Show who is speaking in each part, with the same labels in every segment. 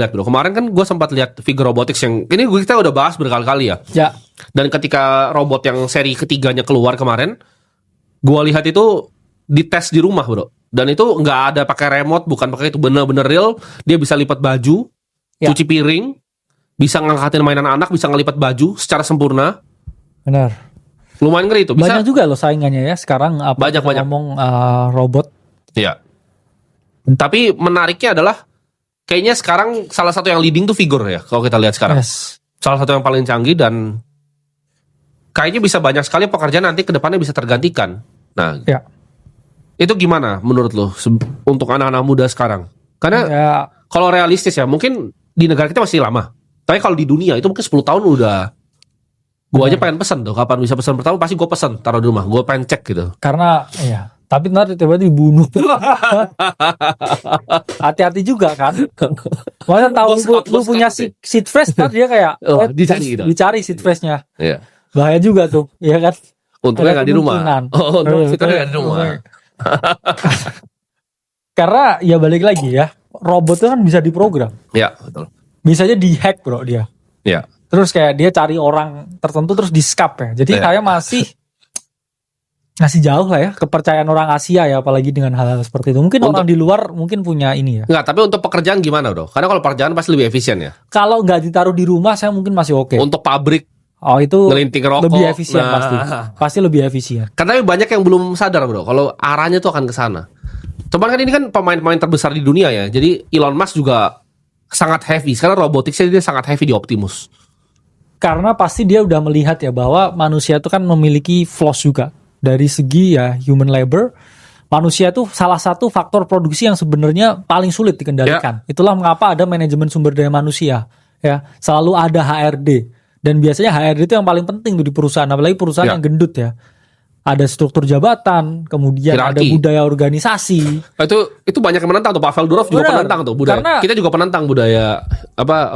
Speaker 1: lihat bro. Kemarin kan gue sempat lihat figure robotics yang ini kita udah bahas berkali-kali ya.
Speaker 2: Ya.
Speaker 1: Dan ketika robot yang seri ketiganya keluar kemarin, gue lihat itu dites di rumah bro. Dan itu nggak ada pakai remote, bukan pakai itu, bener-bener real. Dia bisa lipat baju, cuci piring, bisa ngangkatin mainan anak, bisa ngelipat baju secara sempurna.
Speaker 2: Benar.
Speaker 1: Lumayan ngeri itu. Bisa.
Speaker 2: Banyak juga loh saingannya ya sekarang. Banyak. Ngomong robot.
Speaker 1: Iya. Tapi menariknya adalah kayaknya sekarang salah satu yang leading tuh figure ya, kalau kita lihat sekarang.
Speaker 2: Yes.
Speaker 1: Salah satu yang paling canggih dan kayaknya bisa banyak sekali pekerjaan nanti ke depannya bisa tergantikan. Nah,
Speaker 2: Ya.
Speaker 1: itu gimana menurut lo untuk anak-anak muda sekarang? Karena
Speaker 2: Ya.
Speaker 1: kalau realistis ya, mungkin di negara kita masih lama. Tapi kalau di dunia itu mungkin 10 tahun udah. Gue aja pengen pesen tuh, kapan bisa pesan pertama pasti gue pesen, taruh di rumah, gue pengen cek gitu.
Speaker 2: Karena ya, tapi ntar tiba-tiba dibunuh. Hati-hati juga kan. Masa tahu lu punya seed phrase, ntar dia kayak
Speaker 1: dicari gitu.
Speaker 2: Dicari seed phrase-nya.
Speaker 1: Iya.
Speaker 2: Bahaya juga tuh, ya kan?
Speaker 1: Untungnya nggak di rumah. Untung fiturnya nggak di rumah.
Speaker 2: Karena ya balik lagi ya, robot itu kan bisa diprogram.
Speaker 1: Iya, betul.
Speaker 2: Bisa aja dihack bro dia.
Speaker 1: Iya.
Speaker 2: Terus kayak dia cari orang tertentu terus di-scap ya. Jadi saya masih jauh lah ya kepercayaan orang Asia ya, apalagi dengan hal-hal seperti itu. Mungkin orang di luar mungkin punya ini ya.
Speaker 1: Enggak, tapi untuk pekerjaan gimana bro? Karena kalau pekerjaan pasti lebih efisien ya.
Speaker 2: Kalau nggak ditaruh di rumah saya mungkin masih oke.
Speaker 1: Untuk pabrik,
Speaker 2: itu
Speaker 1: ngelinting rokok,
Speaker 2: lebih efisien pasti lebih efisien.
Speaker 1: Karena banyak yang belum sadar bro, kalau arahnya tuh akan ke sana. Cuman kan ini kan pemain-pemain terbesar di dunia ya. Jadi Elon Musk juga sangat heavy. Sekarang roboticsnya dia sangat heavy di Optimus.
Speaker 2: Karena pasti dia udah melihat ya bahwa manusia itu kan memiliki flaws juga. Dari segi ya human labor, manusia itu salah satu faktor produksi yang sebenarnya paling sulit dikendalikan. Itulah mengapa ada manajemen sumber daya manusia. Ya, selalu ada HRD. Dan biasanya HRD itu yang paling penting tuh di perusahaan, apalagi perusahaan yang gendut ya. Ada struktur jabatan, kemudian ada budaya organisasi.
Speaker 1: Itu banyak yang menentang tuh. Pavel Durov juga penentang tuh budaya. Karena, kita juga penentang budaya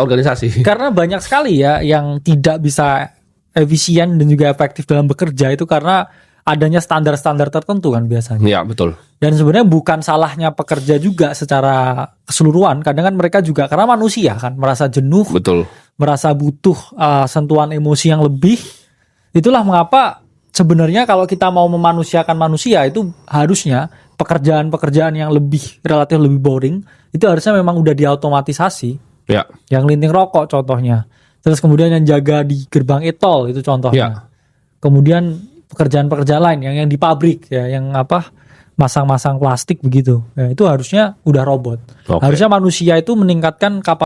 Speaker 1: organisasi.
Speaker 2: Karena banyak sekali ya yang tidak bisa efisien dan juga efektif dalam bekerja itu karena adanya standar-standar tertentu kan biasanya.
Speaker 1: Iya, betul.
Speaker 2: Dan sebenarnya bukan salahnya pekerja juga secara keseluruhan. Kadang kan mereka juga karena manusia kan merasa jenuh,
Speaker 1: betul,
Speaker 2: merasa butuh sentuhan emosi yang lebih. Itulah mengapa sebenarnya kalau kita mau memanusiakan manusia itu harusnya pekerjaan-pekerjaan yang relatif lebih boring itu harusnya memang udah diautomatisasi.
Speaker 1: Ya.
Speaker 2: Yang linting rokok contohnya. Terus kemudian yang jaga di gerbang e-tol itu contohnya.
Speaker 1: Ya.
Speaker 2: Kemudian pekerjaan-pekerjaan lain yang di pabrik ya, yang masang-masang plastik begitu. Ya, itu harusnya udah robot. Harusnya manusia itu meningkatkan kapasitas